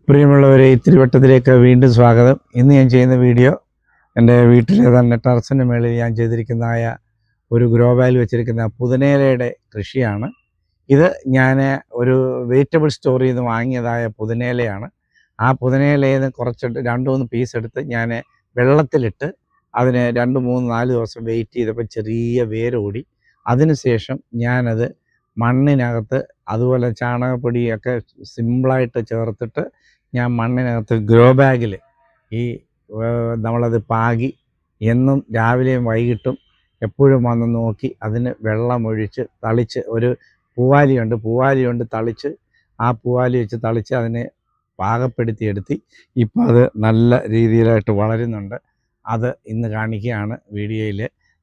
പ്രിയമുള്ളവരെ, ഇത്തിരിവട്ടത്തിലേക്ക് വീണ്ടും സ്വാഗതം. ഇന്ന് ഞാൻ ചെയ്യുന്ന വീഡിയോ എൻ്റെ വീട്ടിലെ തന്നെ ടെറസിൻ്റെ മേളിൽ ഞാൻ ചെയ്തിരിക്കുന്നതായ ഒരു ഗ്രോ ബാഗിൽ വെച്ചിരിക്കുന്ന പുതിനയിലയുടെ കൃഷിയാണ്. ഇത് ഞാൻ ഒരു വെജിറ്റബിൾ സ്റ്റോറിൽ നിന്ന് വാങ്ങിയതായ പുതിനയിലയാണ്. ആ പുതിനയിലയിൽ നിന്ന് കുറച്ചിട്ട് 2-3 പീസ് എടുത്ത് ഞാൻ വെള്ളത്തിലിട്ട് അതിന് 2-3-4 ദിവസം വെയിറ്റ് ചെയ്തപ്പോൾ ചെറിയ വേരോടി. അതിനുശേഷം ഞാനത് മണ്ണിനകത്ത് അതുപോലെ ചാണകപ്പൊടിയൊക്കെ സിമ്പിളായിട്ട് ചേർത്തിട്ട് ഞാൻ മണ്ണിനകത്ത് ഗ്രോ ബാഗിൽ നമ്മളത് പാകി എന്നും രാവിലെയും വൈകിട്ടും എപ്പോഴും വന്ന് നോക്കി അതിന് വെള്ളമൊഴിച്ച് തളിച്ച് ഒരു പൂവാലിയുണ്ട് തളിച്ച് ആ പൂവാലി വെച്ച് തളിച്ച് അതിനെ പാകപ്പെടുത്തിയെടുത്തി. ഇപ്പോൾ അത് നല്ല രീതിയിലായിട്ട് വളരുന്നുണ്ട്. അത് ഇന്ന് കാണിക്കുകയാണ് വീഡിയോയിൽ.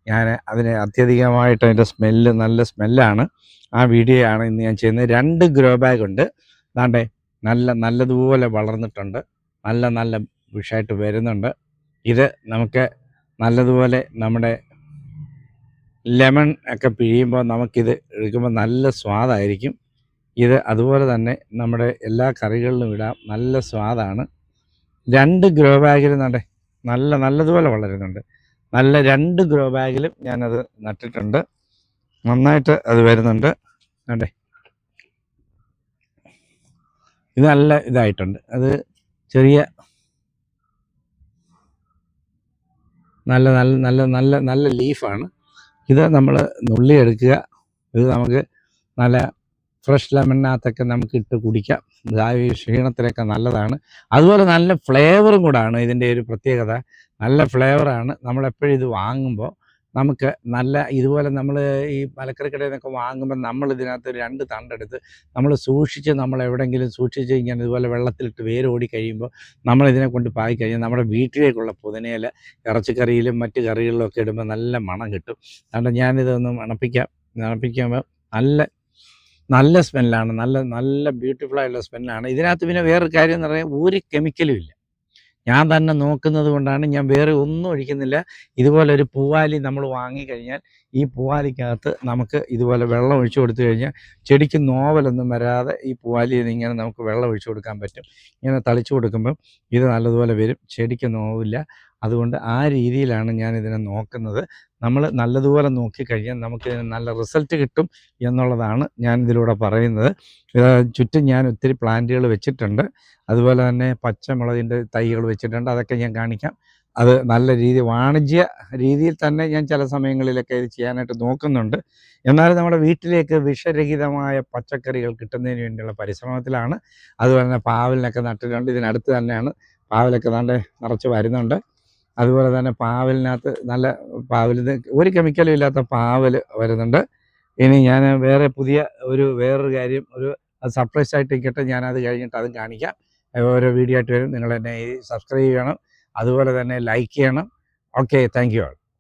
ഞാൻ അതിന് അത്യധികമായിട്ട് അതിൻ്റെ നല്ല സ്മെല്ലാണ്. ആ വീഡിയോ ആണ് ഇന്ന് ഞാൻ ചെയ്യുന്നത്. 2 ഗ്രോ ബാഗുണ്ട്. ദാണ്ടേ നല്ലതുപോലെ വളർന്നിട്ടുണ്ട്. നല്ല ബുഷായിട്ട് വരുന്നുണ്ട്. ഇത് നമുക്ക് നല്ലതുപോലെ നമ്മുടെ ലെമൺ ഒക്കെ പിഴിയുമ്പോൾ നമുക്കിത് എടുക്കുമ്പോൾ നല്ല സ്വാദായിരിക്കും. ഇത് അതുപോലെ തന്നെ നമ്മുടെ എല്ലാ കറികളിലും ഇടാം. നല്ല സ്വാദാണ്. 2 ഗ്രോ ബാഗിൽ നല്ലതുപോലെ വളരുന്നുണ്ട്. 2 ഗ്രോ ബാഗിലും ഞാനത് നട്ടിട്ടുണ്ട്. നന്നായിട്ട് അത് വരുന്നുണ്ട്. അതെ, ഇത് നല്ല ഇതായിട്ടുണ്ട്. അത് ചെറിയ നല്ല ലീഫാണ്. ഇത് നമ്മൾ നുള്ളിയെടുക്കുക. ഇത് നമുക്ക് നല്ല ഫ്രഷ് ലെമണിനകത്തൊക്കെ നമുക്ക് ഇട്ട് കുടിക്കാം. ഈ ക്ഷീണത്തിനൊക്കെ നല്ലതാണ്. അതുപോലെ നല്ല ഫ്ലേവറും കൂടാണ് ഇതിൻ്റെ ഒരു പ്രത്യേകത. നല്ല ഫ്ലേവറാണ്. നമ്മളെപ്പോഴും ഇത് വാങ്ങുമ്പോൾ നമുക്ക് ഇതുപോലെ നമ്മൾ ഈ മലക്കറി കടയിൽ നിന്നൊക്കെ വാങ്ങുമ്പോൾ നമ്മൾ ഇതിനകത്ത് 2 തണ്ടെടുത്ത് നമ്മൾ സൂക്ഷിച്ച് എവിടെയെങ്കിലും സൂക്ഷിച്ച് ഇങ്ങനെ ഇതുപോലെ വെള്ളത്തിലിട്ട് വേരോടി കഴിയുമ്പോൾ നമ്മളിതിനെ കൊണ്ട് പായി കഴിഞ്ഞാൽ നമ്മുടെ വീട്ടിലേക്കുള്ള പുതിനയില ഇറച്ചിക്കറിയിലും മറ്റ് കറികളിലും ഒക്കെ ഇടുമ്പോൾ നല്ല മണം കിട്ടും. അതുകൊണ്ട് ഞാനിതൊന്ന് മണപ്പിക്കുമ്പോൾ നല്ല സ്മെല്ലാണ്. നല്ല ബ്യൂട്ടിഫുള്ളായിട്ടുള്ള സ്മെല്ലാണ്. ഇതിനകത്ത് പിന്നെ വേറൊരു കാര്യം എന്ന് പറഞ്ഞാൽ ഒരു കെമിക്കലും ഇല്ല. ഞാൻ തന്നെ നോക്കുന്നത് കൊണ്ടാണ്. ഞാൻ വേറെ ഒന്നും ഒഴിക്കുന്നില്ല. ഇതുപോലെ ഒരു പൂവാലി നമ്മൾ വാങ്ങിക്കഴിഞ്ഞാൽ ഈ പൂവാലിക്കകത്ത് നമുക്ക് ഇതുപോലെ വെള്ളം ഒഴിച്ചു കൊടുത്തു കഴിഞ്ഞാൽ ചെടിക്ക് നോവലൊന്നും വരാതെ ഈ പൂവാലിയിൽ നിന്ന് ഇങ്ങനെ നമുക്ക് വെള്ളം ഒഴിച്ചു കൊടുക്കാൻ പറ്റും. ഇങ്ങനെ തളിച്ചു കൊടുക്കുമ്പം ഇത് നല്ലതുപോലെ വരും. ചെടിക്ക് നോവില്ല. അതുകൊണ്ട് ആ രീതിയിലാണ് ഞാൻ ഇതിനെ നോക്കുന്നത്. നമ്മൾ നല്ലതുപോലെ നോക്കിക്കഴിഞ്ഞാൽ നമുക്ക് നല്ല റിസൾട്ട് കിട്ടും എന്നുള്ളതാണ് ഞാൻ ഇതിലൂടെ പറയുന്നത്. ചുറ്റും ഞാൻ ഒത്തിരി പ്ലാന്റുകൾ വെച്ചിട്ടുണ്ട്. അതുപോലെ തന്നെ പച്ചമുളകിൻ്റെ തൈകൾ വെച്ചിട്ടുണ്ട്. അതൊക്കെ ഞാൻ കാണിക്കാം. അത് നല്ല വാണിജ്യ രീതിയിൽ തന്നെ ഞാൻ ചില സമയങ്ങളിലൊക്കെ ഇത് ചെയ്യാനായിട്ട് നോക്കുന്നുണ്ട്. എന്നാലും നമ്മുടെ വീട്ടിലേക്ക് വിഷരഹിതമായ പച്ചക്കറികൾ കിട്ടുന്നതിന് വേണ്ടിയുള്ള പരിശ്രമത്തിലാണ്. അതുപോലെ തന്നെ പാവലിനൊക്കെ നട്ടിട്ടുണ്ട്. ഇതിനടുത്ത് തന്നെയാണ് പാവലൊക്കെ നിറച്ച് വരുന്നുണ്ട്. അതുപോലെ തന്നെ പാവലിനകത്ത് പാവലിന് ഒരു കെമിക്കലും ഇല്ലാത്ത പാവൽ വരുന്നുണ്ട്. ഇനി ഞാൻ വേറൊരു കാര്യം അത് സർപ്രൈസ് ആയിട്ട് ഇരിക്കട്ടെ. ഞാനത് കഴിഞ്ഞിട്ട് അതും കാണിക്കാം. ഓരോ വീഡിയോ ആയിട്ട് വരും. നിങ്ങൾ എന്നെ സബ്സ്ക്രൈബ് ചെയ്യണം. അതുപോലെ തന്നെ ലൈക്ക് ചെയ്യണം. Okay, thank you all.